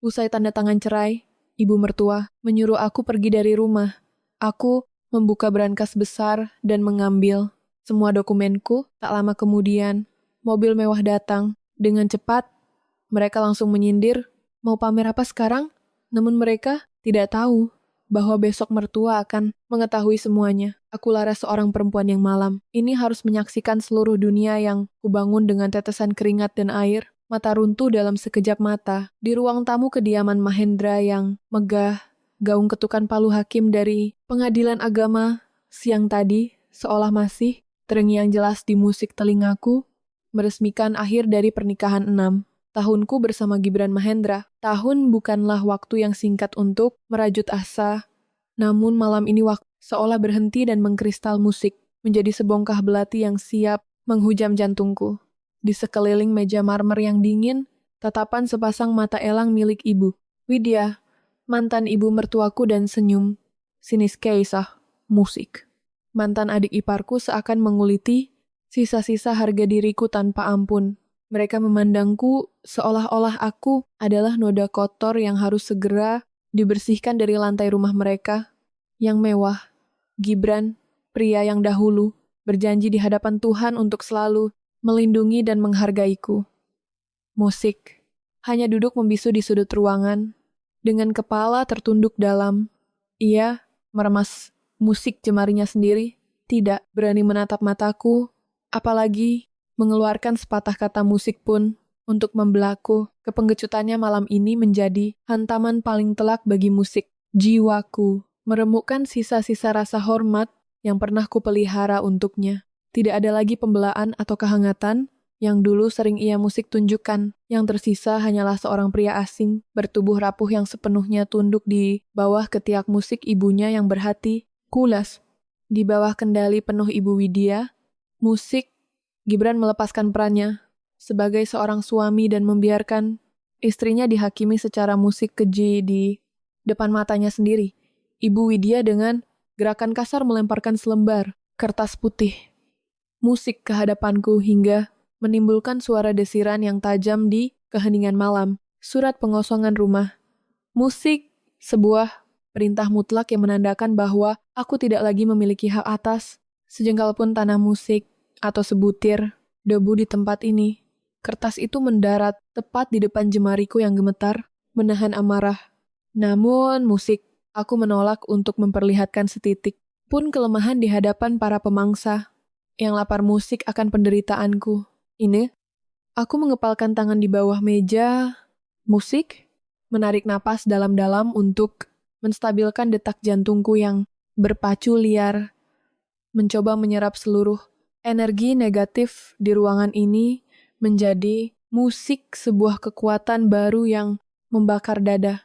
Usai tanda tangan cerai, ibu mertua menyuruh aku pergi dari rumah. Aku membuka brankas besar dan mengambil semua dokumenku. Tak lama kemudian, mobil mewah datang. Dengan cepat, mereka langsung menyindir, mau pamer apa sekarang? Namun mereka tidak tahu bahwa besok mertua akan mengetahui semuanya. Aku laras seorang perempuan yang malam. Ini harus menyaksikan seluruh dunia yang kubangun dengan tetesan keringat dan air. Mata runtuh dalam sekejap mata. Di ruang tamu kediaman Mahendra yang megah, gaung ketukan palu hakim dari pengadilan agama siang tadi seolah masih terngiang jelas di musik telingaku, meresmikan akhir dari pernikahan 6 tahunku bersama Gibran Mahendra. Tahun bukanlah waktu yang singkat untuk merajut asa, namun malam ini waktu seolah berhenti dan mengkristal musik, menjadi sebongkah belati yang siap menghujam jantungku. Di sekeliling meja marmer yang dingin, tatapan sepasang mata elang milik ibu Widya, mantan ibu mertuaku dan senyum. Sinis kisah, musik. Mantan adik iparku seakan menguliti sisa-sisa harga diriku tanpa ampun. Mereka memandangku seolah-olah aku adalah noda kotor yang harus segera dibersihkan dari lantai rumah mereka yang mewah. Gibran, pria yang dahulu, berjanji di hadapan Tuhan untuk selalu melindungi dan menghargaiku. Musik. Hanya duduk membisu di sudut ruangan, dengan kepala tertunduk dalam. Ia meremas musik jemarinya sendiri, tidak berani menatap mataku, apalagi mengeluarkan sepatah kata musik pun untuk membelaku. Kepenggecutannya malam ini menjadi hantaman paling telak bagi musik. Jiwaku meremukkan sisa-sisa rasa hormat yang pernah kupelihara untuknya. Tidak ada lagi pembelaan atau kehangatan yang dulu sering ia musik tunjukkan. Yang tersisa hanyalah seorang pria asing, bertubuh rapuh yang sepenuhnya tunduk di bawah ketiak musik ibunya yang berhati kulas. Di bawah kendali penuh Ibu Widya, musik, Gibran melepaskan perannya sebagai seorang suami dan membiarkan istrinya dihakimi secara musik keji di depan matanya sendiri. Ibu Widya dengan gerakan kasar melemparkan selembar kertas putih musik ke hadapanku hingga menimbulkan suara desiran yang tajam di keheningan malam. Surat pengosongan rumah. Musik, sebuah perintah mutlak yang menandakan bahwa aku tidak lagi memiliki hak atas sejengkal pun tanah musik atau sebutir debu di tempat ini. Kertas itu mendarat tepat di depan jemariku yang gemetar, menahan amarah. Namun musik, aku menolak untuk memperlihatkan setitik pun kelemahan di hadapan para pemangsa yang lapar musik akan penderitaanku. Ini, aku mengepalkan tangan di bawah meja musik, menarik napas dalam-dalam untuk menstabilkan detak jantungku yang berpacu liar, mencoba menyerap seluruh energi negatif di ruangan ini menjadi musik sebuah kekuatan baru yang membakar dada.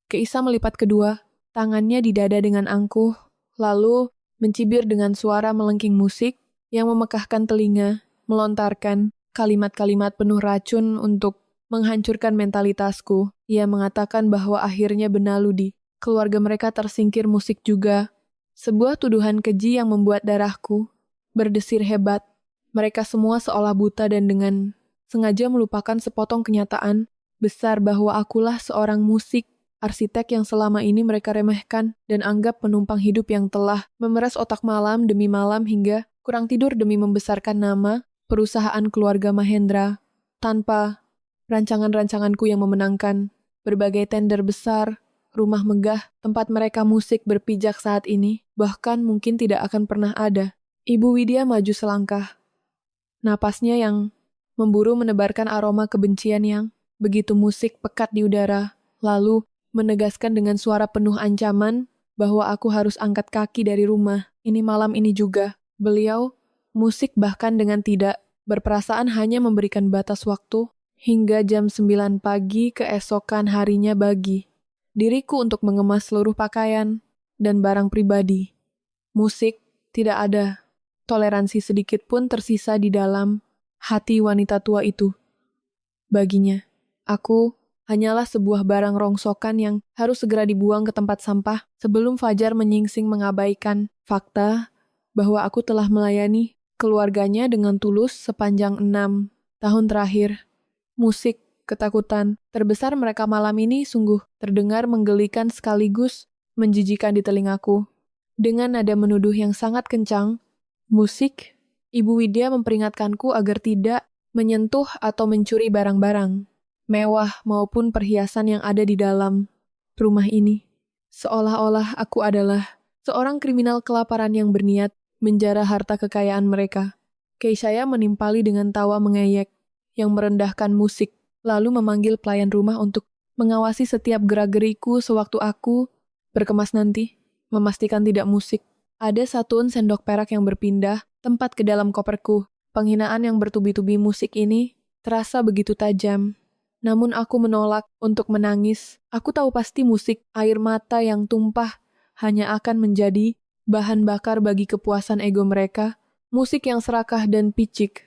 Keisa melipat kedua tangannya di dada dengan angkuh, lalu mencibir dengan suara melengking musik yang memekahkan telinga, melontarkan kalimat-kalimat penuh racun untuk menghancurkan mentalitasku. Ia mengatakan bahwa akhirnya Benalu di keluarga mereka tersingkir musik juga. Sebuah tuduhan keji yang membuat darahku berdesir hebat. Mereka semua seolah buta dan dengan sengaja melupakan sepotong kenyataan besar bahwa akulah seorang musik, arsitek yang selama ini mereka remehkan dan anggap penumpang hidup yang telah memeras otak malam demi malam hingga kurang tidur demi membesarkan nama perusahaan keluarga Mahendra. Tanpa rancangan-rancanganku yang memenangkan berbagai tender besar, rumah megah, tempat mereka musik berpijak saat ini, bahkan mungkin tidak akan pernah ada. Ibu Widya maju selangkah. Napasnya yang memburu menebarkan aroma kebencian yang begitu musik pekat di udara, lalu menegaskan dengan suara penuh ancaman bahwa aku harus angkat kaki dari rumah. Ini malam ini juga. Beliau, musik bahkan dengan tidak berperasaan hanya memberikan batas waktu hingga jam 9 pagi keesokan harinya bagi diriku untuk mengemas seluruh pakaian dan barang pribadi. Musik, tidak ada toleransi sedikit pun tersisa di dalam hati wanita tua itu. Baginya, aku hanyalah sebuah barang rongsokan yang harus segera dibuang ke tempat sampah sebelum fajar menyingsing mengabaikan fakta bahwa aku telah melayani keluarganya dengan tulus sepanjang 6 tahun terakhir. Musik, Ketakutan terbesar mereka malam ini sungguh terdengar menggelikan sekaligus menjijikan di telingaku. Dengan nada menuduh yang sangat kencang, musik, Ibu Widya memperingatkanku agar tidak menyentuh atau mencuri barang-barang mewah maupun perhiasan yang ada di dalam rumah ini. Seolah-olah aku adalah seorang kriminal kelaparan yang berniat menjara harta kekayaan mereka. Keisaya menimpali dengan tawa mengeyek yang merendahkan musik, lalu memanggil pelayan rumah untuk mengawasi setiap gerak-geriku sewaktu aku berkemas nanti, memastikan tidak musik. Ada satu sendok perak yang berpindah tempat ke dalam koperku. Penghinaan yang bertubi-tubi musik ini terasa begitu tajam. Namun aku menolak untuk menangis. Aku tahu pasti musik, air mata yang tumpah hanya akan menjadi bahan bakar bagi kepuasan ego mereka. Musik yang serakah dan picik.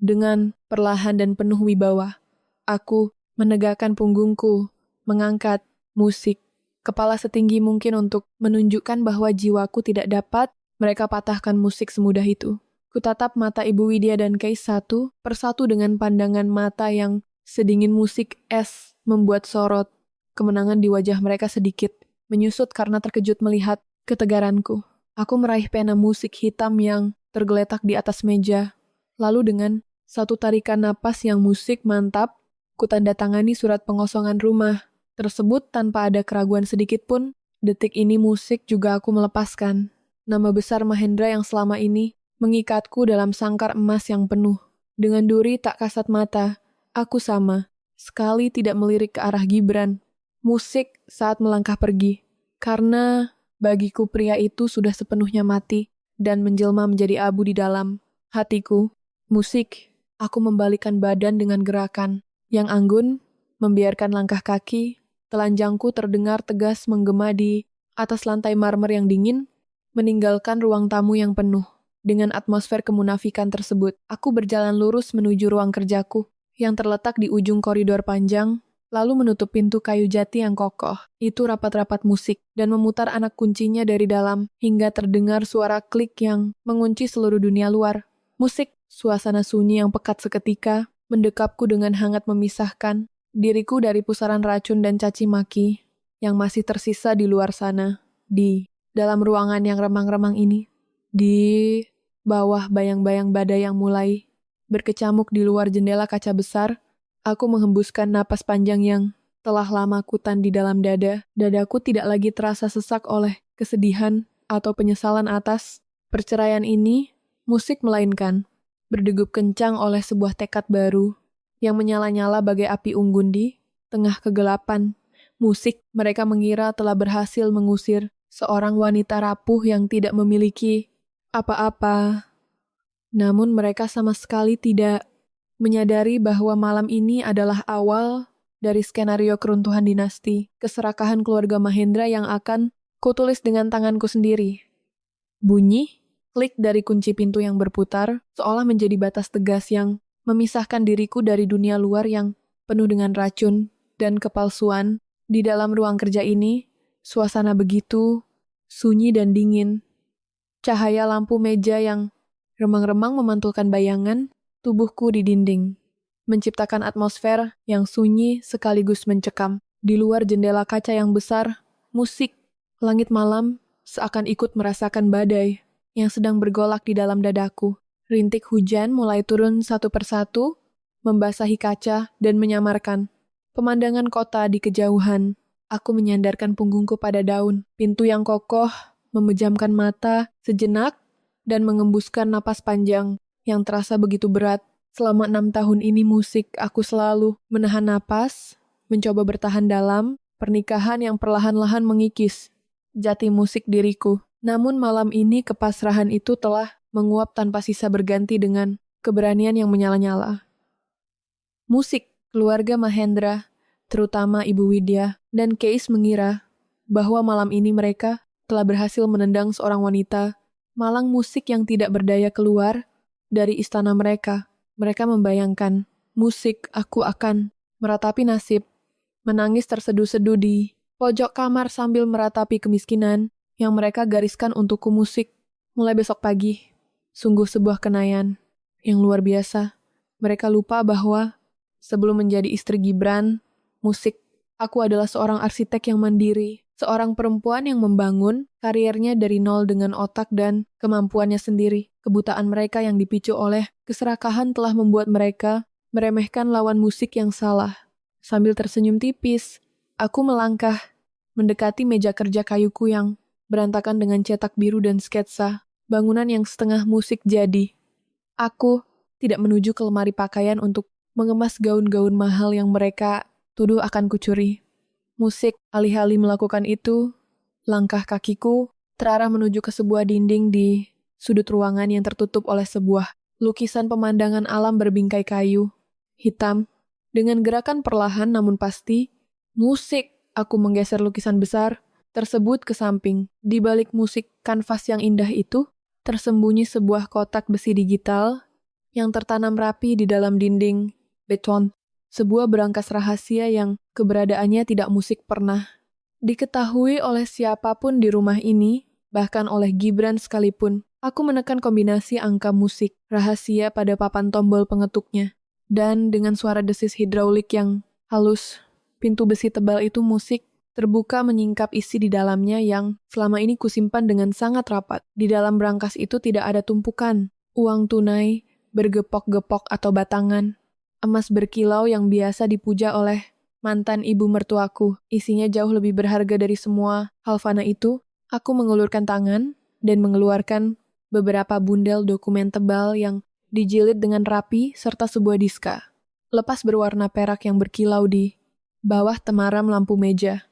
Dengan perlahan dan penuh wibawa, aku menegakkan punggungku, mengangkat musik, kepala setinggi mungkin untuk menunjukkan bahwa jiwaku tidak dapat mereka patahkan musik semudah itu. Kutatap mata Ibu Widya dan Keis satu persatu dengan pandangan mata yang sedingin musik es membuat sorot. Kemenangan di wajah mereka sedikit menyusut karena terkejut melihat ketegaranku. Aku meraih pena musik hitam yang tergeletak di atas meja. Lalu dengan satu tarikan napas yang musik mantap, kutandatangani surat pengosongan rumah tersebut tanpa ada keraguan sedikit pun. Detik ini musik juga aku melepaskan. Nama besar Mahendra yang selama ini mengikatku dalam sangkar emas yang penuh. Dengan duri tak kasat mata, aku sama sekali tidak melirik ke arah Gibran. Musik saat melangkah pergi. Karena bagiku pria itu sudah sepenuhnya mati dan menjelma menjadi abu di dalam hatiku. Musik, aku membalikan badan dengan gerakan yang anggun, membiarkan langkah kaki. Telanjangku terdengar tegas menggema di atas lantai marmer yang dingin, meninggalkan ruang tamu yang penuh. Dengan atmosfer kemunafikan tersebut, aku berjalan lurus menuju ruang kerjaku yang terletak di ujung koridor panjang, lalu menutup pintu kayu jati yang kokoh. Itu rapat-rapat musik dan memutar anak kuncinya dari dalam hingga terdengar suara klik yang mengunci seluruh dunia luar. Musik, suasana sunyi yang pekat seketika, mendekapku dengan hangat memisahkan diriku dari pusaran racun dan caci maki yang masih tersisa di luar sana. Di dalam ruangan yang remang-remang ini, di bawah bayang-bayang badai yang mulai berkecamuk di luar jendela kaca besar, aku menghembuskan napas panjang yang telah lama kutan di dalam dada. Dadaku tidak lagi terasa sesak oleh kesedihan atau penyesalan atas perceraian ini. Musik melainkan berdegup kencang oleh sebuah tekad baru yang menyala-nyala bagai api unggun di tengah kegelapan. Musik, mereka mengira telah berhasil mengusir seorang wanita rapuh yang tidak memiliki apa-apa. Namun mereka sama sekali tidak menyadari bahwa malam ini adalah awal dari skenario keruntuhan dinasti, keserakahan keluarga Mahendra yang akan kutulis dengan tanganku sendiri. Bunyi, klik dari kunci pintu yang berputar, seolah menjadi batas tegas yang memisahkan diriku dari dunia luar yang penuh dengan racun dan kepalsuan. Di dalam ruang kerja ini, suasana begitu sunyi dan dingin. Cahaya lampu meja yang remang-remang memantulkan bayangan tubuhku di dinding, menciptakan atmosfer yang sunyi sekaligus mencekam. Di luar jendela kaca yang besar, musik, langit malam seakan ikut merasakan badai yang sedang bergolak di dalam dadaku. Rintik hujan mulai turun satu persatu, membasahi kaca dan menyamarkan pemandangan kota di kejauhan. Aku menyandarkan punggungku pada daun, pintu yang kokoh, memejamkan mata sejenak, dan mengembuskan napas panjang yang terasa begitu berat. Selama 6 tahun ini musik, aku selalu menahan napas, mencoba bertahan dalam pernikahan yang perlahan-lahan mengikis jati musik diriku. Namun malam ini kepasrahan itu telah menguap tanpa sisa berganti dengan keberanian yang menyala-nyala. Musik, keluarga Mahendra, terutama Ibu Widya dan Keis mengira bahwa malam ini mereka telah berhasil menendang seorang wanita malang musik yang tidak berdaya keluar dari istana mereka. Mereka membayangkan, musik aku akan meratapi nasib, menangis terseduh-seduh di pojok kamar sambil meratapi kemiskinan yang mereka gariskan untukku musik. Mulai besok pagi, sungguh sebuah kenayan yang luar biasa. Mereka lupa bahwa Sebelum menjadi istri Gibran, musik, aku adalah seorang arsitek yang mandiri, seorang perempuan yang membangun karirnya dari nol dengan otak dan kemampuannya sendiri. Kebutaan mereka yang dipicu oleh keserakahan telah membuat mereka meremehkan lawan musik yang salah. Sambil tersenyum tipis, aku melangkah, mendekati meja kerja kayuku yang berantakan dengan cetak biru dan sketsa, bangunan yang setengah musik jadi. Aku tidak menuju ke lemari pakaian untuk mengemas gaun-gaun mahal yang mereka tuduh akan kucuri. Musik, alih-alih melakukan itu, langkah kakiku terarah menuju ke sebuah dinding di sudut ruangan yang tertutup oleh sebuah lukisan pemandangan alam berbingkai kayu, hitam. Dengan gerakan perlahan namun pasti, musik, aku menggeser lukisan besar tersebut ke samping. Di balik musik kanvas yang indah itu, tersembunyi sebuah kotak besi digital yang tertanam rapi di dalam dinding beton. Sebuah berangkas rahasia yang keberadaannya tidak musik pernah diketahui oleh siapapun di rumah ini, bahkan oleh Gibran sekalipun. Aku menekan kombinasi angka musik rahasia pada papan tombol pengetuknya. Dan dengan suara desis hidraulik yang halus, pintu besi tebal itu musik terbuka menyingkap isi di dalamnya yang selama ini kusimpan dengan sangat rapat. Di dalam berangkas itu tidak ada tumpukan uang tunai, bergepok-gepok atau batangan. Emas berkilau yang biasa dipuja oleh mantan ibu mertuaku. Isinya jauh lebih berharga dari semua hal fana itu. Aku mengulurkan tangan dan mengeluarkan beberapa bundel dokumen tebal yang dijilid dengan rapi serta sebuah diska. Lepas berwarna perak yang berkilau di bawah temaram lampu meja.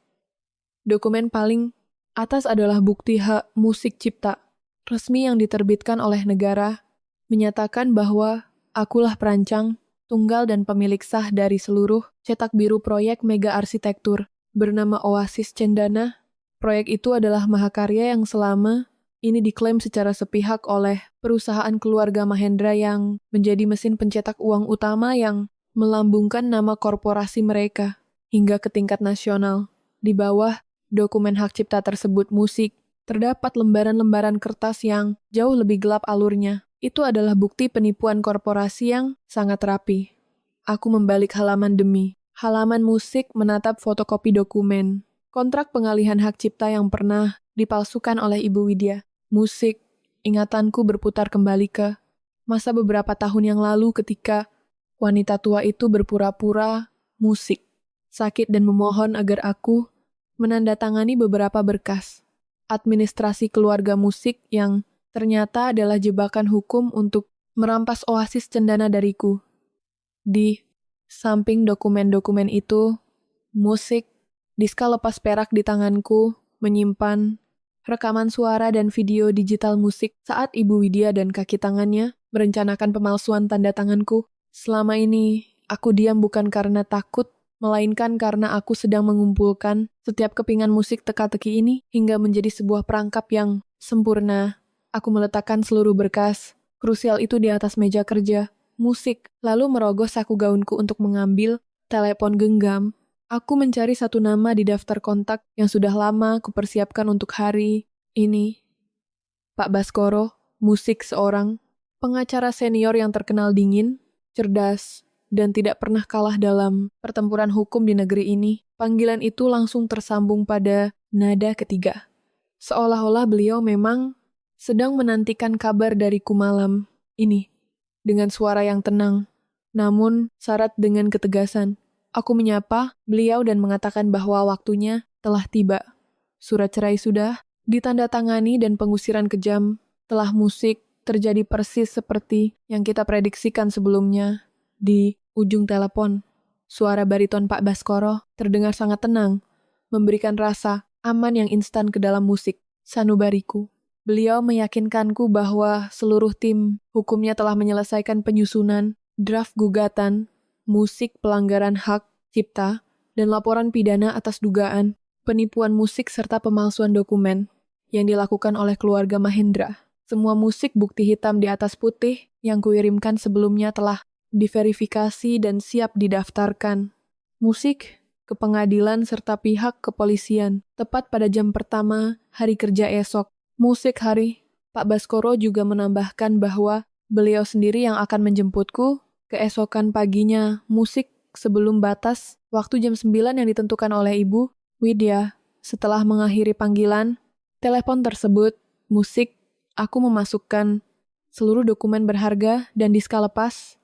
Dokumen paling atas adalah bukti hak musik cipta resmi yang diterbitkan oleh negara, menyatakan bahwa akulah perancang tunggal dan pemilik sah dari seluruh cetak biru proyek mega arsitektur bernama Oasis Cendana. Proyek itu adalah mahakarya yang selama ini diklaim secara sepihak oleh perusahaan keluarga Mahendra yang menjadi mesin pencetak uang utama yang melambungkan nama korporasi mereka hingga ke tingkat nasional. Di bawah dokumen hak cipta tersebut musik, terdapat lembaran-lembaran kertas yang jauh lebih gelap alurnya. Itu adalah bukti penipuan korporasi yang sangat rapi. Aku membalik halaman demi halaman musik menatap fotokopi dokumen. Kontrak pengalihan hak cipta yang pernah dipalsukan oleh Ibu Widya. Musik, ingatanku berputar kembali ke masa beberapa tahun yang lalu ketika wanita tua itu berpura-pura musik, sakit dan memohon agar aku menandatangani beberapa berkas. Administrasi keluarga musik yang ternyata adalah jebakan hukum untuk merampas Oasis Cendana dariku. Di samping dokumen-dokumen itu, musik, diska lepas perak di tanganku, menyimpan rekaman suara dan video digital musik saat Ibu Widya dan kaki tangannya merencanakan pemalsuan tanda tanganku. Selama ini, aku diam bukan karena takut, melainkan karena aku sedang mengumpulkan setiap kepingan musik teka-teki ini hingga menjadi sebuah perangkap yang sempurna. Aku meletakkan seluruh berkas krusial itu di atas meja kerja, musik, lalu merogoh saku gaunku untuk mengambil telepon genggam. Aku mencari satu nama di daftar kontak yang sudah lama kupersiapkan untuk hari ini. Pak Baskoro, musik seorang pengacara senior yang terkenal dingin, cerdas, dan tidak pernah kalah dalam pertempuran hukum di negeri ini. Panggilan itu langsung tersambung pada nada ketiga. Seolah-olah beliau memang sedang menantikan kabar dariku malam ini. Dengan suara yang tenang, namun syarat dengan ketegasan. Aku menyapa beliau dan mengatakan bahwa waktunya telah tiba. Surat cerai sudah ditandatangani dan pengusiran kejam telah musik terjadi persis seperti yang kita prediksikan sebelumnya. Di ujung telepon, suara bariton Pak Baskoro terdengar sangat tenang, memberikan rasa aman yang instan ke dalam musik sanubariku. Beliau meyakinkanku bahwa seluruh tim hukumnya telah menyelesaikan penyusunan draft gugatan, musik pelanggaran hak cipta, dan laporan pidana atas dugaan penipuan musik serta pemalsuan dokumen yang dilakukan oleh keluarga Mahendra. Semua musik bukti hitam di atas putih yang kuirimkan sebelumnya telah diverifikasi dan siap didaftarkan. Musik ke pengadilan serta pihak kepolisian tepat pada jam pertama hari kerja esok. Musik hari, Pak Baskoro juga menambahkan bahwa beliau sendiri yang akan menjemputku keesokan paginya. Musik sebelum batas waktu jam 9 yang ditentukan oleh Ibu Widya. Setelah mengakhiri panggilan, telepon tersebut, musik, aku memasukkan seluruh dokumen berharga dan diska lepas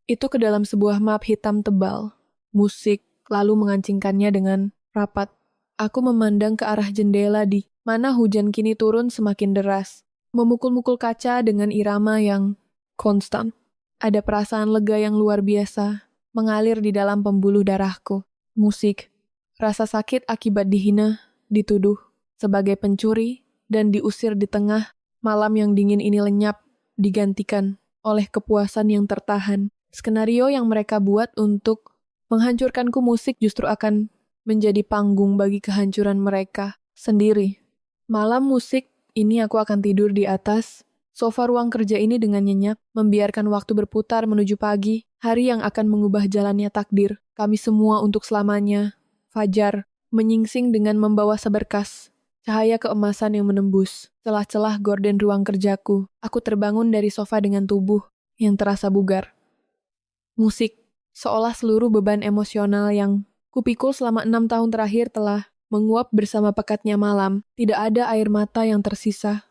itu ke dalam sebuah map hitam tebal. Musik lalu mengancingkannya dengan rapat. Aku memandang ke arah jendela di mana hujan kini turun semakin deras, memukul-mukul kaca dengan irama yang konstan. Ada perasaan lega yang luar biasa mengalir di dalam pembuluh darahku. Musik, rasa sakit akibat dihina, dituduh sebagai pencuri, dan diusir di tengah malam yang dingin ini lenyap, digantikan oleh kepuasan yang tertahan. Skenario yang mereka buat untuk menghancurkanku musik justru akan menjadi panggung bagi kehancuran mereka sendiri. Malam musik ini aku akan tidur di atas sofa ruang kerja ini dengan nyenyak, membiarkan waktu berputar menuju pagi, hari yang akan mengubah jalannya takdir kami semua untuk selamanya. Fajar menyingsing dengan membawa seberkas cahaya keemasan yang menembus celah-celah gorden ruang kerjaku. Aku terbangun dari sofa dengan tubuh yang terasa bugar. Musik, seolah seluruh beban emosional yang kupikul selama 6 tahun terakhir telah menguap bersama pekatnya malam. Tidak ada air mata yang tersisa.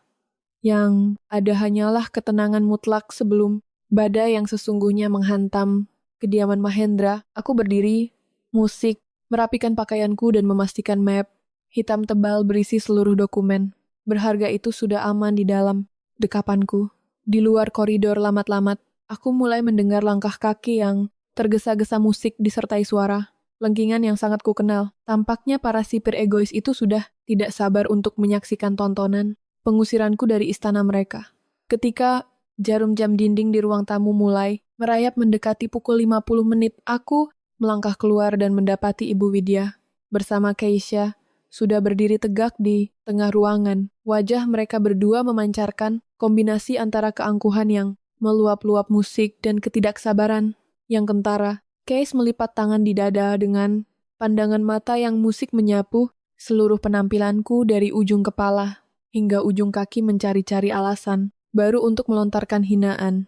Yang ada hanyalah ketenangan mutlak sebelum badai yang sesungguhnya menghantam kediaman Mahendra. Aku berdiri, musik, merapikan pakaianku dan memastikan map hitam tebal berisi seluruh dokumen berharga itu sudah aman di dalam dekapanku. Di luar koridor lamat-lamat, aku mulai mendengar langkah kaki yang tergesa-gesa, musik disertai suara lengkingan yang sangat kukenal. Tampaknya para sipir egois itu sudah tidak sabar untuk menyaksikan tontonan pengusiranku dari istana mereka. Ketika jarum jam dinding di ruang tamu mulai merayap mendekati pukul 50 menit, aku melangkah keluar dan mendapati Ibu Widya bersama Keisha sudah berdiri tegak di tengah ruangan. Wajah mereka berdua memancarkan kombinasi antara keangkuhan yang meluap-luap musik dan ketidaksabaran yang kentara. Keis melipat tangan di dada dengan pandangan mata yang musik menyapu seluruh penampilanku dari ujung kepala hingga ujung kaki mencari-cari alasan baru untuk melontarkan hinaan.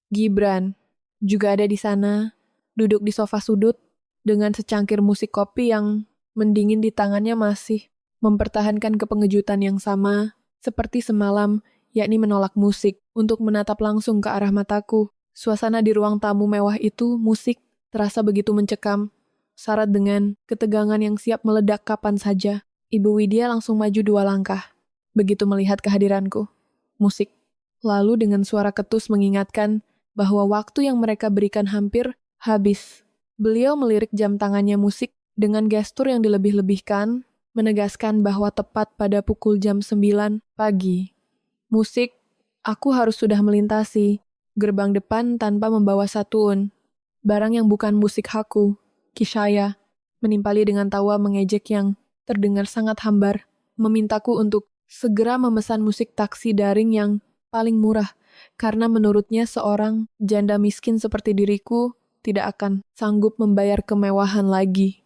Gibran juga ada di sana, duduk di sofa sudut dengan secangkir musik kopi yang mendingin di tangannya, masih mempertahankan kepengejutan yang sama seperti semalam, yakni menolak musik untuk menatap langsung ke arah mataku. Suasana di ruang tamu mewah itu, musik terasa begitu mencekam, syarat dengan ketegangan yang siap meledak kapan saja. Ibu Widya langsung maju 2 langkah begitu melihat kehadiranku. Musik lalu dengan suara ketus mengingatkan bahwa waktu yang mereka berikan hampir habis. Beliau melirik jam tangannya musik dengan gestur yang dilebih-lebihkan, menegaskan bahwa tepat pada pukul jam 9 pagi. Musik, aku harus sudah melintasi gerbang depan tanpa membawa satun. Barang yang bukan musik haku, Kishaya, menimpali dengan tawa mengejek yang terdengar sangat hambar, memintaku untuk segera memesan musik taksi daring yang paling murah, karena menurutnya seorang janda miskin seperti diriku tidak akan sanggup membayar kemewahan lagi.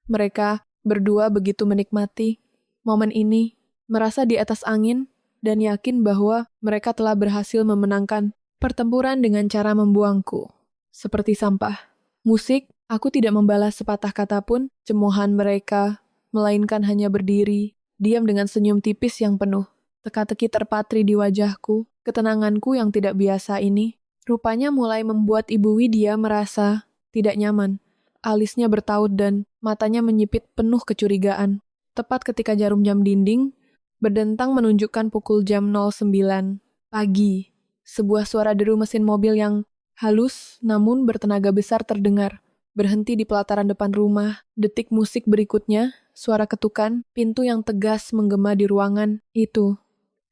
Mereka berdua begitu menikmati momen ini, merasa di atas angin, dan yakin bahwa mereka telah berhasil memenangkan pertempuran dengan cara membuangku seperti sampah. Musik, aku tidak membalas sepatah kata pun cemoohan mereka, melainkan hanya berdiri, diam dengan senyum tipis yang penuh teka-teki terpatri di wajahku. Ketenanganku yang tidak biasa ini rupanya mulai membuat Ibu Widya merasa tidak nyaman. Alisnya bertaut dan matanya menyipit penuh kecurigaan. Tepat ketika jarum jam dinding berdentang menunjukkan pukul jam 09 pagi, sebuah suara deru mesin mobil yang halus namun bertenaga besar terdengar, berhenti di pelataran depan rumah. Detik musik berikutnya, suara ketukan pintu yang tegas menggema di ruangan itu.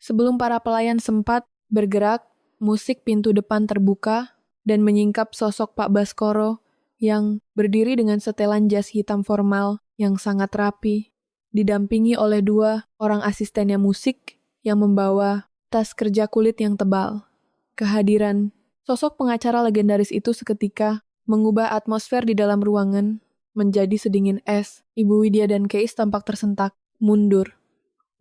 Sebelum para pelayan sempat bergerak, musik pintu depan terbuka dan menyingkap sosok Pak Baskoro yang berdiri dengan setelan jas hitam formal yang sangat rapi, didampingi oleh 2 orang asistennya musik yang membawa tas kerja kulit yang tebal. Kehadiran sosok pengacara legendaris itu seketika mengubah atmosfer di dalam ruangan menjadi sedingin es. Ibu Widya dan Keis tampak tersentak, mundur.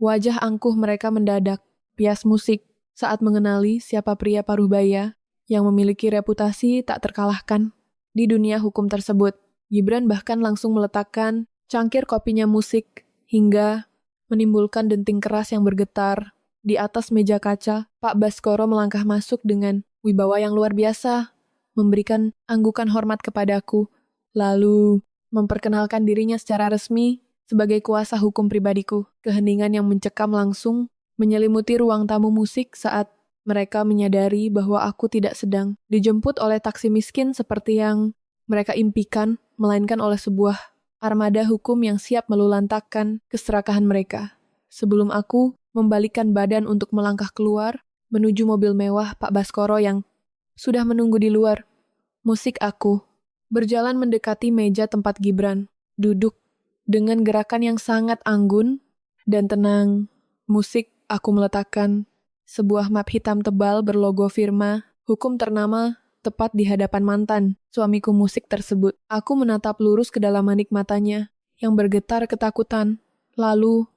Wajah angkuh mereka mendadak pias musik saat mengenali siapa pria paruh baya yang memiliki reputasi tak terkalahkan di dunia hukum tersebut. Gibran bahkan langsung meletakkan cangkir kopinya musik hingga menimbulkan denting keras yang bergetar. Di atas meja kaca, Pak Baskoro melangkah masuk dengan wibawa yang luar biasa, memberikan anggukan hormat kepadaku, lalu memperkenalkan dirinya secara resmi sebagai kuasa hukum pribadiku. Keheningan yang mencekam langsung menyelimuti ruang tamu musik saat mereka menyadari bahwa aku tidak sedang dijemput oleh taksi miskin seperti yang mereka impikan, melainkan oleh sebuah armada hukum yang siap melulantakkan keserakahan mereka. Sebelum aku membalikkan badan untuk melangkah keluar menuju mobil mewah Pak Baskoro yang sudah menunggu di luar, musik aku berjalan mendekati meja tempat Gibran duduk dengan gerakan yang sangat anggun dan tenang. Musik aku meletakkan sebuah map hitam tebal berlogo firma hukum ternama tepat di hadapan mantan suamiku musik tersebut. Aku menatap lurus ke dalam manik matanya yang bergetar ketakutan, lalu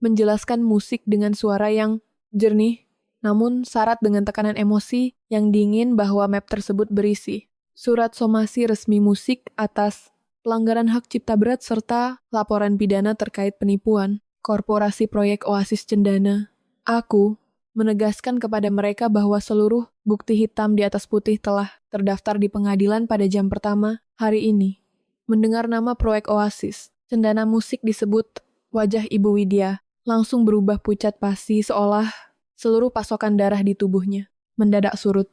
menjelaskan musik dengan suara yang jernih, namun syarat dengan tekanan emosi yang dingin bahwa map tersebut berisi surat somasi resmi musik atas pelanggaran hak cipta berat serta laporan pidana terkait penipuan korporasi proyek Oasis Cendana. Aku menegaskan kepada mereka bahwa seluruh bukti hitam di atas putih telah terdaftar di pengadilan pada jam pertama hari ini. Mendengar nama proyek Oasis Cendana musik disebut, wajah Ibu Widya langsung berubah pucat pasi seolah seluruh pasokan darah di tubuhnya mendadak surut.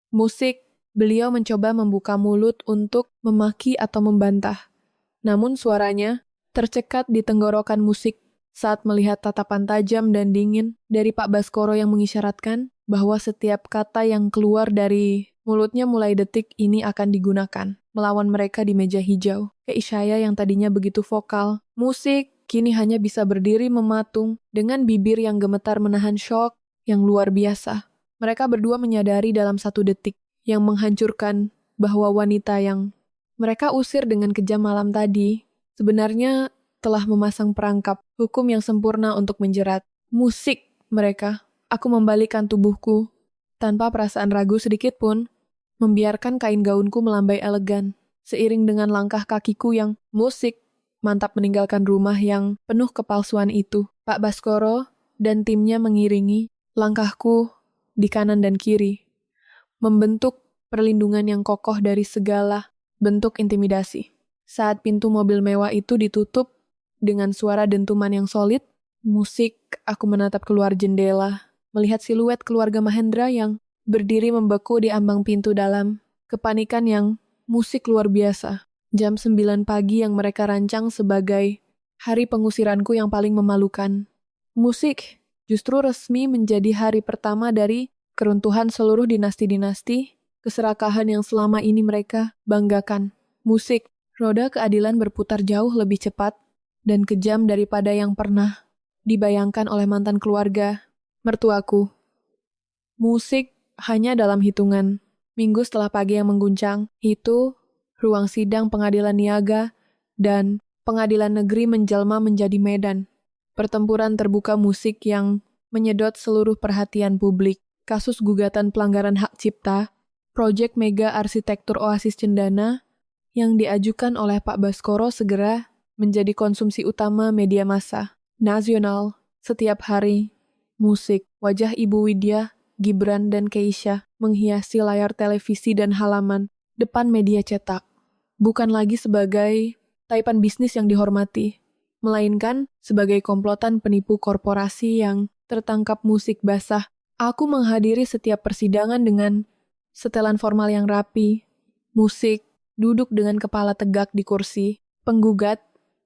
Musik, beliau mencoba membuka mulut untuk memaki atau membantah. Namun suaranya tercekat di tenggorokan musik saat melihat tatapan tajam dan dingin dari Pak Baskoro yang mengisyaratkan bahwa setiap kata yang keluar dari mulutnya mulai detik ini akan digunakan melawan mereka di meja hijau. Keisyaya yang tadinya begitu vokal, musik kini hanya bisa berdiri mematung dengan bibir yang gemetar menahan syok yang luar biasa. Mereka berdua menyadari dalam satu detik yang menghancurkan bahwa wanita yang mereka usir dengan kejam malam tadi sebenarnya telah memasang perangkap hukum yang sempurna untuk menjerat. Musik mereka. Aku membalikkan tubuhku tanpa perasaan ragu sedikit pun, membiarkan kain gaunku melambai elegan. Seiring dengan langkah kakiku yang musik, mantap meninggalkan rumah yang penuh kepalsuan itu. Pak Baskoro dan timnya mengiringi langkahku di kanan dan kiri, membentuk perlindungan yang kokoh dari segala bentuk intimidasi. Saat pintu mobil mewah itu ditutup dengan suara dentuman yang solid, musik, aku menatap keluar jendela, melihat siluet keluarga Mahendra yang berdiri membeku di ambang pintu dalam kepanikan yang musik luar biasa. Jam 9 pagi yang mereka rancang sebagai hari pengusiranku yang paling memalukan. Musik justru resmi menjadi hari pertama dari keruntuhan seluruh dinasti-dinasti, keserakahan yang selama ini mereka banggakan. Musik, roda keadilan berputar jauh lebih cepat dan kejam daripada yang pernah dibayangkan oleh mantan keluarga mertuaku. Musik hanya dalam hitungan minggu setelah pagi yang mengguncang, itu ruang sidang pengadilan niaga dan pengadilan negeri menjelma menjadi medan pertempuran terbuka musik yang menyedot seluruh perhatian publik. Kasus gugatan pelanggaran hak cipta, proyek mega arsitektur Oasis Cendana yang diajukan oleh Pak Baskoro segera menjadi konsumsi utama media massa nasional. Setiap hari, musik, wajah Ibu Widya, Gibran, dan Keisha menghiasi layar televisi dan halaman depan media cetak. Bukan lagi sebagai taipan bisnis yang dihormati, melainkan sebagai komplotan penipu korporasi yang tertangkap musik basah. Aku menghadiri setiap persidangan dengan setelan formal yang rapi. Musik duduk dengan kepala tegak di kursi. Penggugat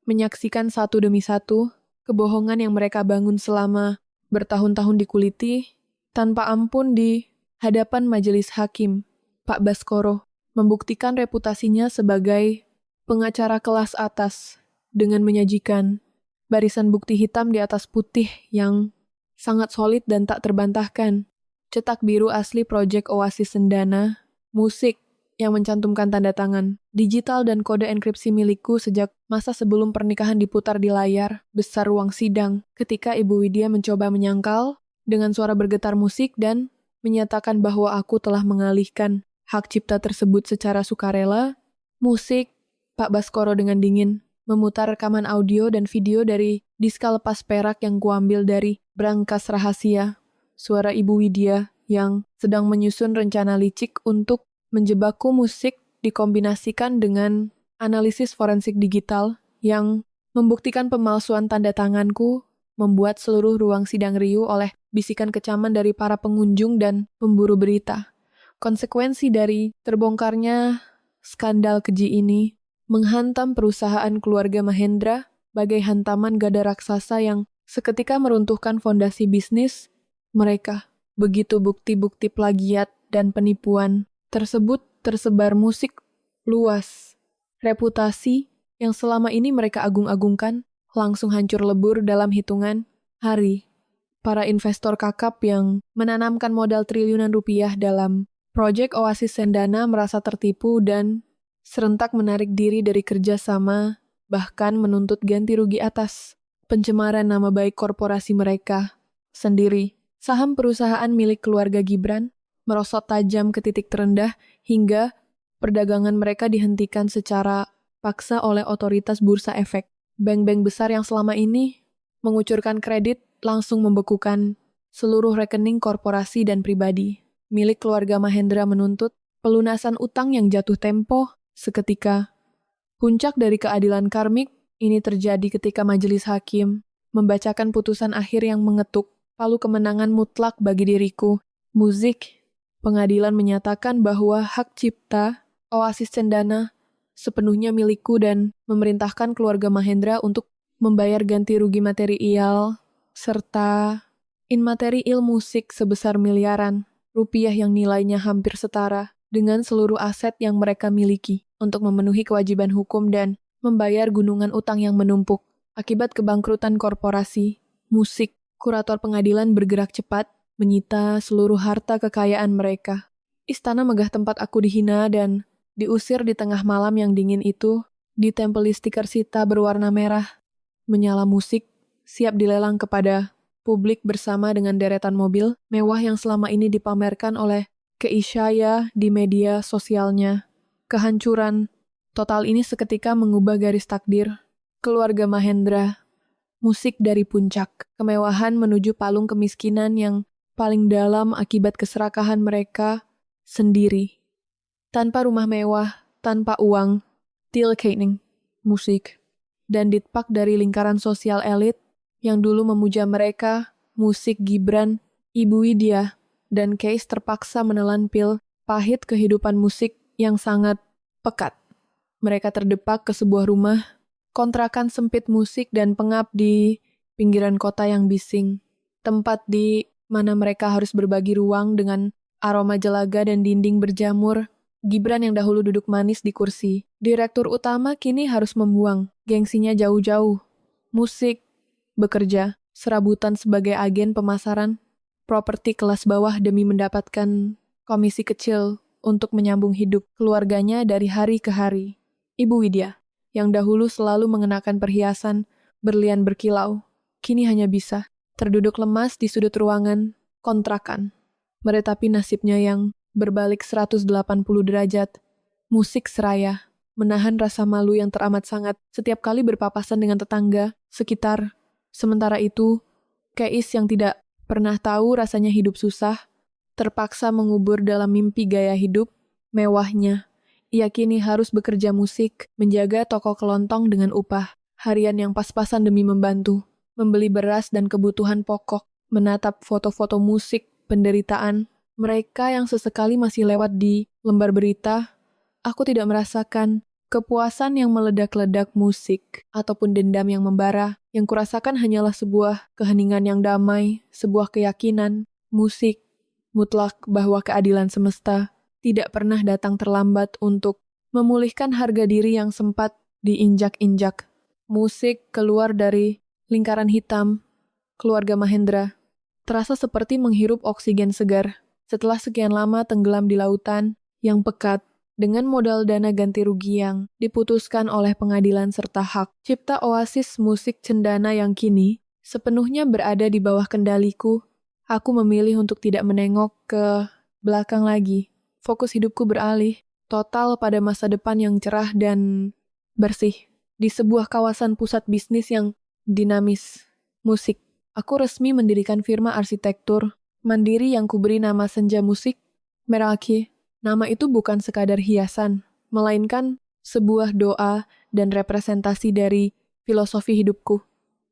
menyaksikan satu demi satu kebohongan yang mereka bangun selama bertahun-tahun dikuliti tanpa ampun di hadapan majelis hakim. Pak Baskoro membuktikan reputasinya sebagai pengacara kelas atas dengan menyajikan barisan bukti hitam di atas putih yang sangat solid dan tak terbantahkan. Cetak biru asli proyek Oasis Cendana, musik yang mencantumkan tanda tangan, digital dan kode enkripsi milikku sejak masa sebelum pernikahan diputar di layar besar ruang sidang ketika Ibu Widya mencoba menyangkal dengan suara bergetar musik dan menyatakan bahwa aku telah mengalihkan hak cipta tersebut secara sukarela Musik, Pak Baskoro dengan dingin, memutar rekaman audio dan video dari diska lepas perak yang kuambil dari Brankas Rahasia. Suara Ibu Widya yang sedang menyusun rencana licik untuk menjebakku. Musik dikombinasikan dengan analisis forensik digital yang membuktikan pemalsuan tanda tanganku, membuat seluruh ruang sidang riuh oleh bisikan kecaman dari para pengunjung dan pemburu berita. Konsekuensi dari terbongkarnya skandal keji ini menghantam perusahaan keluarga Mahendra bagai hantaman gada raksasa yang seketika meruntuhkan fondasi bisnis mereka. Begitu bukti-bukti plagiat dan penipuan tersebut tersebar musik luas. Reputasi yang selama ini mereka agung-agungkan langsung hancur lebur dalam hitungan hari. Para investor kakap yang menanamkan modal triliunan rupiah dalam proyek Oasis Cendana merasa tertipu dan serentak menarik diri dari kerjasama, bahkan menuntut ganti rugi atas pencemaran nama baik korporasi mereka sendiri. Saham perusahaan milik keluarga Gibran merosot tajam ke titik terendah hingga perdagangan mereka dihentikan secara paksa oleh otoritas bursa efek. Bank-bank besar yang selama ini mengucurkan kredit langsung membekukan seluruh rekening korporasi dan pribadi. Milik keluarga Mahendra menuntut pelunasan utang yang jatuh tempo seketika. Puncak dari keadilan karmik ini terjadi ketika majelis hakim membacakan putusan akhir yang mengetuk palu kemenangan mutlak bagi diriku. Musik, pengadilan menyatakan bahwa hak cipta Oasis Cendana sepenuhnya milikku dan memerintahkan keluarga Mahendra untuk membayar ganti rugi material serta inmaterial musik sebesar miliaran rupiah yang nilainya hampir setara dengan seluruh aset yang mereka miliki untuk memenuhi kewajiban hukum dan membayar gunungan utang yang menumpuk. Akibat kebangkrutan korporasi musik, kurator pengadilan bergerak cepat menyita seluruh harta kekayaan mereka. Istana megah tempat aku dihina dan diusir di tengah malam yang dingin itu, ditempeli stiker Sita berwarna merah, menyala musik, siap dilelang kepada publik bersama dengan deretan mobil mewah yang selama ini dipamerkan oleh Keisyaya di media sosialnya. Kehancuran total ini seketika mengubah garis takdir keluarga Mahendra. Musik dari puncak, kemewahan menuju palung kemiskinan yang paling dalam akibat keserakahan mereka sendiri. Tanpa rumah mewah, tanpa uang, tilkening, musik, dan ditpak dari lingkaran sosial elit yang dulu memuja mereka, musik Gibran, Ibu Widya, dan Keis terpaksa menelan pil pahit kehidupan musik yang sangat pekat. Mereka terdepak ke sebuah rumah, kontrakan sempit musik dan pengap di pinggiran kota yang bising. Tempat di mana mereka harus berbagi ruang dengan aroma jelaga dan dinding berjamur. Gibran yang dahulu duduk manis di kursi direktur utama kini harus membuang gengsinya jauh-jauh. Musik, bekerja, serabutan sebagai agen pemasaran, properti kelas bawah demi mendapatkan komisi kecil untuk menyambung hidup keluarganya dari hari ke hari. Ibu Widya, yang dahulu selalu mengenakan perhiasan berlian berkilau, kini hanya bisa terduduk lemas di sudut ruangan kontrakan, meretapi nasibnya yang berbalik 180 derajat. Musik seraya, menahan rasa malu yang teramat sangat setiap kali berpapasan dengan tetangga sekitar. Sementara itu, Keis yang tidak pernah tahu rasanya hidup susah, terpaksa mengubur dalam mimpi gaya hidup mewahnya. Ia kini harus bekerja musik, menjaga toko kelontong dengan upah harian yang pas-pasan demi membantu, membeli beras dan kebutuhan pokok, menatap foto-foto musik, penderitaan mereka yang sesekali masih lewat di lembar berita. Aku tidak merasakan kepuasan yang meledak-ledak musik ataupun dendam yang membara. Yang kurasakan hanyalah sebuah keheningan yang damai, sebuah keyakinan, musik, mutlak bahwa keadilan semesta tidak pernah datang terlambat untuk memulihkan harga diri yang sempat diinjak-injak. Musik keluar dari lingkaran hitam keluarga Mahendra, terasa seperti menghirup oksigen segar. Setelah sekian lama tenggelam di lautan yang pekat, dengan modal dana ganti rugi yang diputuskan oleh pengadilan serta hak cipta Oasis musik Cendana yang kini sepenuhnya berada di bawah kendaliku, aku memilih untuk tidak menengok ke belakang lagi. Fokus hidupku beralih total pada masa depan yang cerah dan bersih. Di sebuah kawasan pusat bisnis yang dinamis. Musik. Aku resmi mendirikan firma arsitektur mandiri yang kuberi nama Senja Musik Meraki. Nama itu bukan sekadar hiasan, melainkan sebuah doa dan representasi dari filosofi hidupku,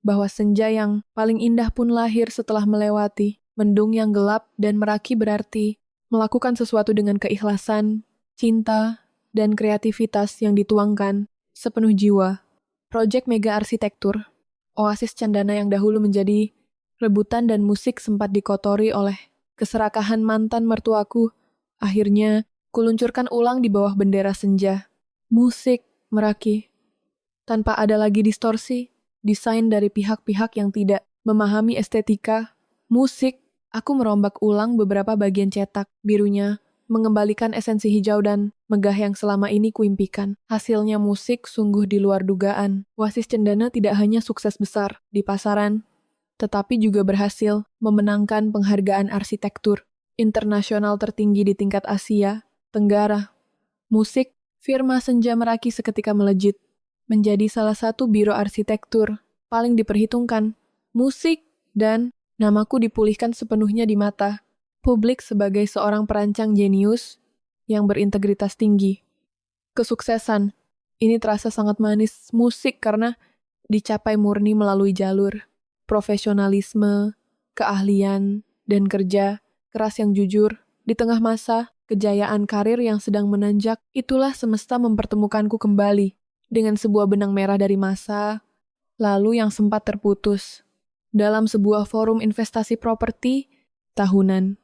bahwa senja yang paling indah pun lahir setelah melewati mendung yang gelap, dan meraki berarti melakukan sesuatu dengan keikhlasan, cinta, dan kreativitas yang dituangkan sepenuh jiwa. Proyek Mega Arsitektur, oasis cendana yang dahulu menjadi rebutan dan musik sempat dikotori oleh keserakahan mantan mertuaku, akhirnya kuluncurkan ulang di bawah bendera senja. Musik Meraki. Tanpa ada lagi distorsi, desain dari pihak-pihak yang tidak memahami estetika, musik, aku merombak ulang beberapa bagian cetak birunya, mengembalikan esensi hijau dan megah yang selama ini kuimpikan. Hasilnya musik sungguh di luar dugaan. Oasis Cendana tidak hanya sukses besar di pasaran, tetapi juga berhasil memenangkan penghargaan arsitektur internasional tertinggi di tingkat Asia Tenggara. Musik, firma Senja Meraki seketika melejit, menjadi salah satu biro arsitektur paling diperhitungkan. Musik dan namaku dipulihkan sepenuhnya di mata publik sebagai seorang perancang jenius yang berintegritas tinggi. Kesuksesan ini terasa sangat manis musik karena dicapai murni melalui jalur profesionalisme, keahlian, dan kerja keras yang jujur. Di tengah masa kejayaan karir yang sedang menanjak, itulah semesta mempertemukanku kembali dengan sebuah benang merah dari masa lalu yang sempat terputus. Dalam sebuah forum investasi properti tahunan,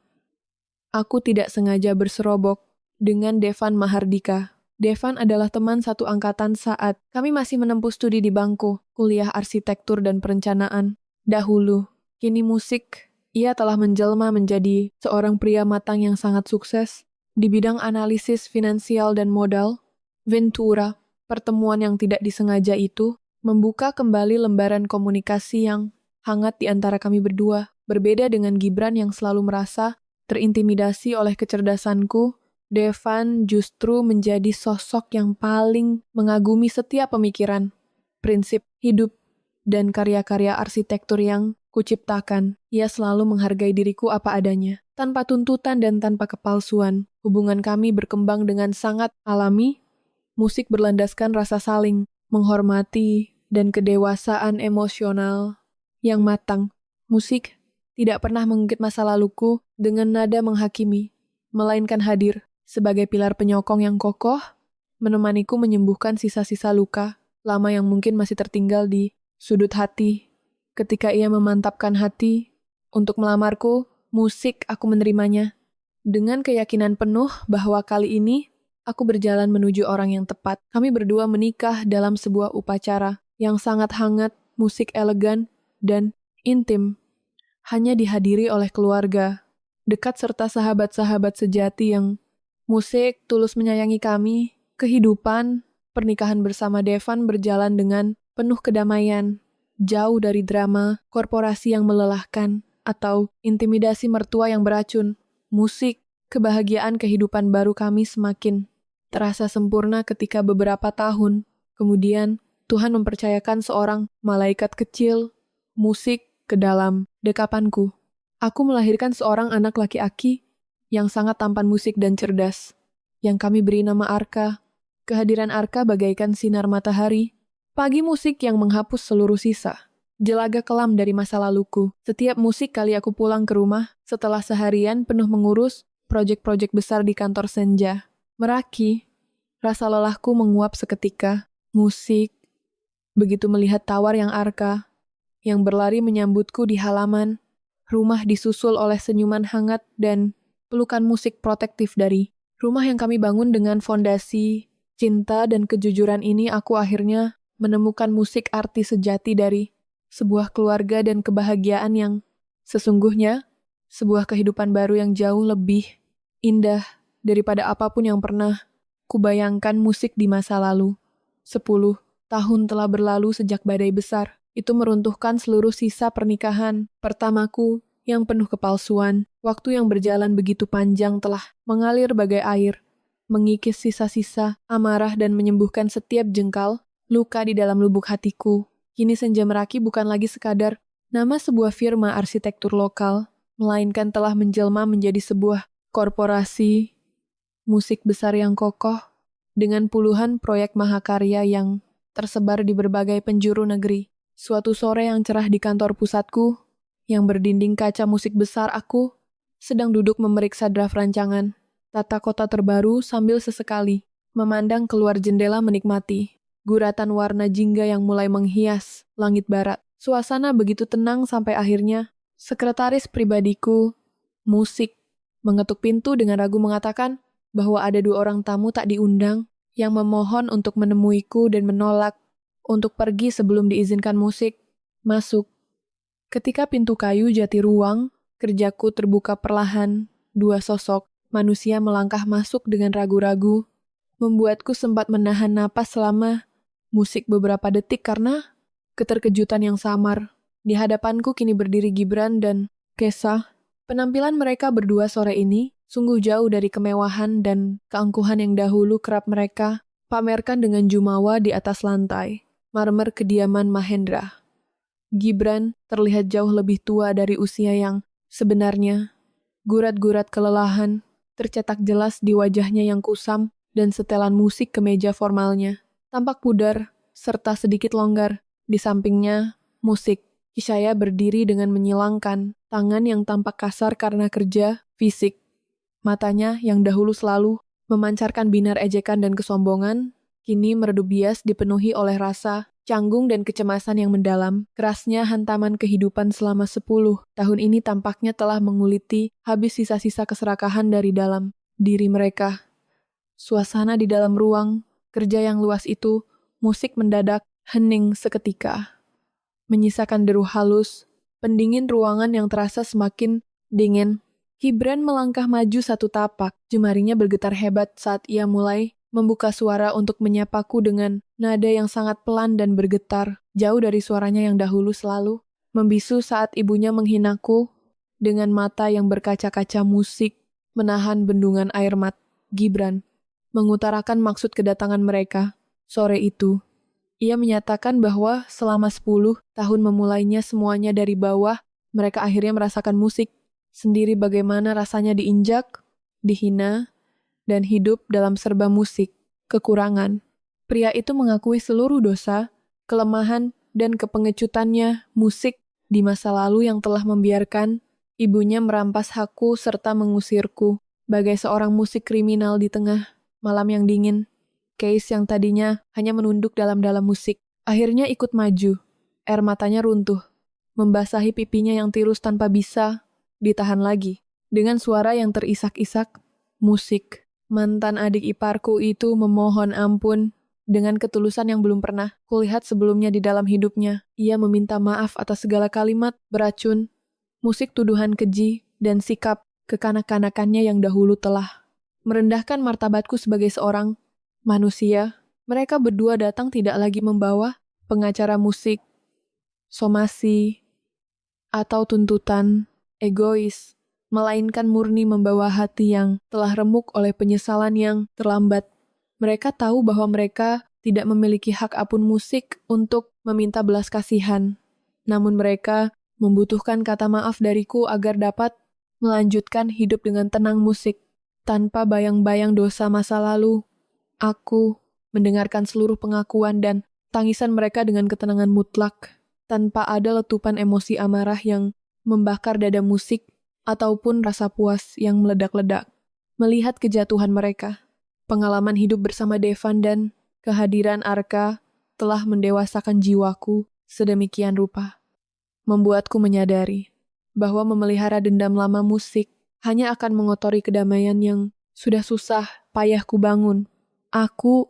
aku tidak sengaja berserobok dengan Devan Mahardika. Devan adalah teman satu angkatan saat kami masih menempuh studi di bangku kuliah arsitektur dan perencanaan. Dahulu, kini musik, ia telah menjelma menjadi seorang pria matang yang sangat sukses di bidang analisis finansial dan modal. Ventura, pertemuan yang tidak disengaja itu, membuka kembali lembaran komunikasi yang hangat di antara kami berdua. Berbeda dengan Gibran yang selalu merasa terintimidasi oleh kecerdasanku, Devan justru menjadi sosok yang paling mengagumi setiap pemikiran, prinsip hidup, dan karya-karya arsitektur yang kuciptakan. Ia selalu menghargai diriku apa adanya, tanpa tuntutan dan tanpa kepalsuan. Hubungan kami berkembang dengan sangat alami. Musik berlandaskan rasa saling menghormati dan kedewasaan emosional yang matang. Musik tidak pernah mengungkit masa laluku dengan nada menghakimi, melainkan hadir sebagai pilar penyokong yang kokoh, menemaniku menyembuhkan sisa-sisa luka lama yang mungkin masih tertinggal di sudut hati. Ketika ia memantapkan hati untuk melamarku, musik aku menerimanya dengan keyakinan penuh bahwa kali ini aku berjalan menuju orang yang tepat. Kami berdua menikah dalam sebuah upacara yang sangat hangat, musik elegan dan intim, hanya dihadiri oleh keluarga dekat serta sahabat-sahabat sejati yang musik tulus menyayangi kami. Kehidupan pernikahan bersama Devan berjalan dengan penuh kedamaian, jauh dari drama korporasi yang melelahkan atau intimidasi mertua yang beracun. Musik, kebahagiaan kehidupan baru kami semakin terasa sempurna ketika beberapa tahun kemudian Tuhan mempercayakan seorang malaikat kecil, musik, ke dalam dekapanku. Aku melahirkan seorang anak laki-laki yang sangat tampan musik dan cerdas, yang kami beri nama Arka. Kehadiran Arka bagaikan sinar matahari, pagi musik yang menghapus seluruh sisa jelaga kelam dari masa laluku. Setiap musik kali aku pulang ke rumah setelah seharian penuh mengurus proyek-proyek besar di kantor Senja Meraki, rasa lelahku menguap seketika. Musik, begitu melihat tawar yang Arka, yang berlari menyambutku di halaman, rumah disusul oleh senyuman hangat dan pelukan musik protektif dari rumah yang kami bangun dengan fondasi cinta dan kejujuran ini. Aku akhirnya menemukan musik arti sejati dari sebuah keluarga dan kebahagiaan yang sesungguhnya sebuah kehidupan baru yang jauh lebih indah daripada apapun yang pernah kubayangkan musik di masa lalu. 10 tahun telah berlalu sejak badai besar itu meruntuhkan seluruh sisa pernikahan pertamaku yang penuh kepalsuan. Waktu yang berjalan begitu panjang telah mengalir bagai air, mengikis sisa-sisa amarah dan menyembuhkan setiap jengkal luka di dalam lubuk hatiku. Kini Senja Meraki bukan lagi sekadar nama sebuah firma arsitektur lokal, melainkan telah menjelma menjadi sebuah korporasi musik besar yang kokoh dengan puluhan proyek mahakarya yang tersebar di berbagai penjuru negeri. Suatu sore yang cerah di kantor pusatku, yang berdinding kaca musik besar, aku sedang duduk memeriksa draft rancangan tata kota terbaru sambil sesekali memandang keluar jendela menikmati guratan warna jingga yang mulai menghias langit barat. Suasana begitu tenang sampai akhirnya sekretaris pribadiku, musik, mengetuk pintu dengan ragu mengatakan bahwa ada 2 orang tamu tak diundang yang memohon untuk menemuiku dan menolak untuk pergi sebelum diizinkan musik masuk. Ketika pintu kayu jati ruang kerjaku terbuka perlahan, 2 sosok manusia melangkah masuk dengan ragu-ragu, membuatku sempat menahan napas selama musik beberapa detik karena keterkejutan yang samar. Di hadapanku kini berdiri Gibran dan Kesa. Penampilan mereka berdua sore ini sungguh jauh dari kemewahan dan keangkuhan yang dahulu kerap mereka pamerkan dengan jumawa di atas lantai marmer kediaman Mahendra. Gibran terlihat jauh lebih tua dari usia yang sebenarnya. Gurat-gurat kelelahan tercetak jelas di wajahnya yang kusam dan setelan musik kemeja formalnya. Tampak pudar, serta sedikit longgar. Di sampingnya, musik. Kisaya berdiri dengan menyilangkan tangan yang tampak kasar karena kerja fisik. Matanya yang dahulu selalu memancarkan binar ejekan dan kesombongan, kini meredup bias dipenuhi oleh rasa canggung dan kecemasan yang mendalam. Kerasnya hantaman kehidupan selama 10 tahun ini tampaknya telah menguliti habis sisa-sisa keserakahan dari dalam diri mereka. Suasana di dalam ruang kerja yang luas itu, musik mendadak hening seketika. Menyisakan deru halus, pendingin ruangan yang terasa semakin dingin. Gibran melangkah maju 1 tapak, jemarinya bergetar hebat saat ia mulai membuka suara untuk menyapaku dengan nada yang sangat pelan dan bergetar, jauh dari suaranya yang dahulu selalu membisu saat ibunya menghinaku dengan mata yang berkaca-kaca musik, menahan bendungan air mata. Gibran mengutarakan maksud kedatangan mereka. Sore itu, ia menyatakan bahwa selama 10 tahun memulainya semuanya dari bawah, mereka akhirnya merasakan musik sendiri bagaimana rasanya diinjak, dihina, dan hidup dalam serba musik, kekurangan. Pria itu mengakui seluruh dosa, kelemahan, dan kepengecutannya musik di masa lalu yang telah membiarkan ibunya merampas hakku serta mengusirku, bagai seorang musik kriminal di tengah malam yang dingin. Case yang tadinya hanya menunduk dalam-dalam musik, akhirnya ikut maju. Air matanya runtuh, membasahi pipinya yang tirus tanpa bisa ditahan lagi. Dengan suara yang terisak-isak, musik. Mantan adik iparku itu memohon ampun dengan ketulusan yang belum pernah kulihat sebelumnya di dalam hidupnya. Ia meminta maaf atas segala kalimat beracun, musik tuduhan keji, dan sikap kekanak-kanakannya yang dahulu telah merendahkan martabatku sebagai seorang manusia. Mereka berdua datang tidak lagi membawa pengacara musik, somasi, atau tuntutan egois, melainkan murni membawa hati yang telah remuk oleh penyesalan yang terlambat. Mereka tahu bahwa mereka tidak memiliki hak apun musik untuk meminta belas kasihan. Namun mereka membutuhkan kata maaf dariku agar dapat melanjutkan hidup dengan tenang musik. Tanpa bayang-bayang dosa masa lalu, aku mendengarkan seluruh pengakuan dan tangisan mereka dengan ketenangan mutlak, tanpa ada letupan emosi amarah yang membakar dada musik ataupun rasa puas yang meledak-ledak. Melihat kejatuhan mereka, pengalaman hidup bersama Devan dan kehadiran Arka telah mendewasakan jiwaku sedemikian rupa. Membuatku menyadari bahwa memelihara dendam lama musik hanya akan mengotori kedamaian yang sudah susah payah ku bangun. Aku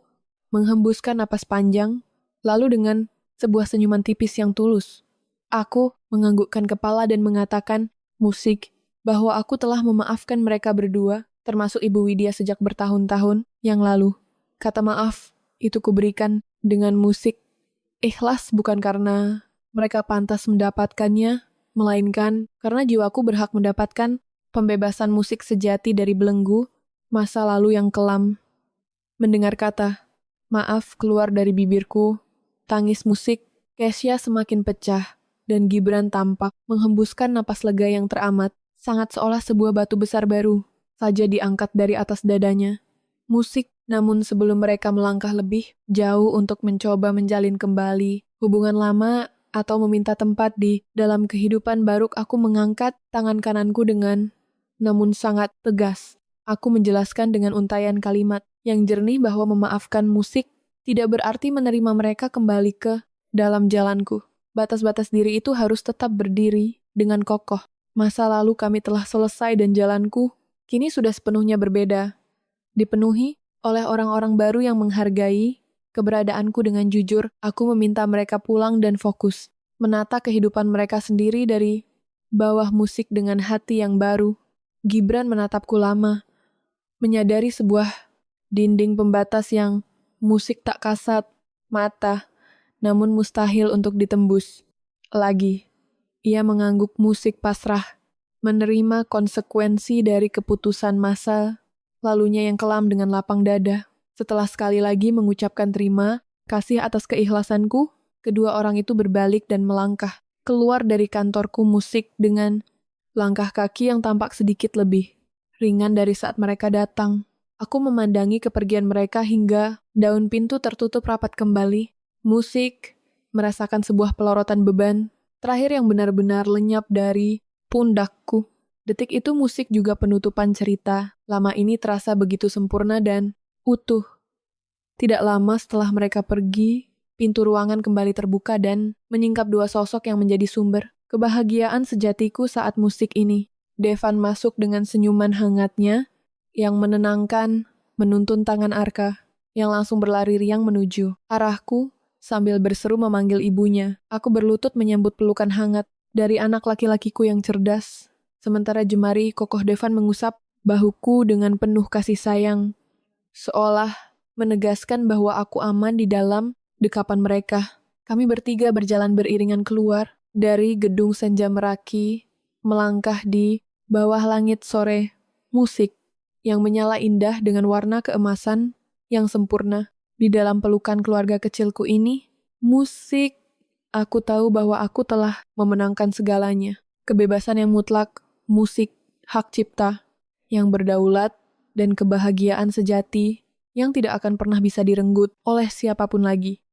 menghembuskan napas panjang, lalu dengan sebuah senyuman tipis yang tulus, aku menganggukkan kepala dan mengatakan, musik, bahwa aku telah memaafkan mereka berdua, termasuk Ibu Widya sejak bertahun-tahun yang lalu. Kata maaf itu kuberikan dengan musik. Ikhlas bukan karena mereka pantas mendapatkannya, melainkan karena jiwaku berhak mendapatkan pembebasan musik sejati dari belenggu masa lalu yang kelam. Mendengar kata, maaf keluar dari bibirku, tangis musik, Kesya semakin pecah, dan Gibran tampak menghembuskan napas lega yang teramat, sangat seolah sebuah batu besar baru saja diangkat dari atas dadanya. Musik, namun sebelum mereka melangkah lebih jauh untuk mencoba menjalin kembali hubungan lama atau meminta tempat di dalam kehidupan baru, aku mengangkat tangan kananku dengan, namun sangat tegas. Aku menjelaskan dengan untaian kalimat yang jernih bahwa memaafkan musik tidak berarti menerima mereka kembali ke dalam jalanku. Batas-batas diri itu harus tetap berdiri dengan kokoh. Masa lalu kami telah selesai dan jalanku kini sudah sepenuhnya berbeda. Dipenuhi oleh orang-orang baru yang menghargai keberadaanku dengan jujur, aku meminta mereka pulang dan fokus, menata kehidupan mereka sendiri dari bawah musik dengan hati yang baru. Gibran menatapku lama, menyadari sebuah dinding pembatas yang musik tak kasat mata, namun mustahil untuk ditembus. Lagi, ia mengangguk musik pasrah, menerima konsekuensi dari keputusan masa lalunya yang kelam dengan lapang dada. Setelah sekali lagi mengucapkan terima kasih atas keikhlasanku, kedua orang itu berbalik dan melangkah keluar dari kantorku musik dengan langkah kaki yang tampak sedikit lebih ringan dari saat mereka datang. Aku memandangi kepergian mereka hingga daun pintu tertutup rapat kembali. Musik merasakan sebuah pelorotan beban terakhir yang benar-benar lenyap dari pundakku. Detik itu musik juga penutupan cerita. Lama ini terasa begitu sempurna dan utuh. Tidak lama setelah mereka pergi, pintu ruangan kembali terbuka dan menyingkap dua sosok yang menjadi sumber kebahagiaan sejatiku saat musik ini. Devan masuk dengan senyuman hangatnya yang menenangkan, menuntun tangan Arka, yang langsung berlari riang menuju arahku sambil berseru memanggil ibunya. Aku berlutut menyambut pelukan hangat dari anak laki-lakiku yang cerdas, sementara jemari kokoh Devan mengusap bahuku dengan penuh kasih sayang, seolah menegaskan bahwa aku aman di dalam dekapan mereka. Kami bertiga berjalan beriringan keluar dari gedung senja Meraki, melangkah di bawah langit sore musik yang menyala indah dengan warna keemasan yang sempurna. Di dalam pelukan keluarga kecilku ini, musik, aku tahu bahwa aku telah memenangkan segalanya. Kebebasan yang mutlak, musik, hak cipta, yang berdaulat, dan kebahagiaan sejati yang tidak akan pernah bisa direnggut oleh siapapun lagi.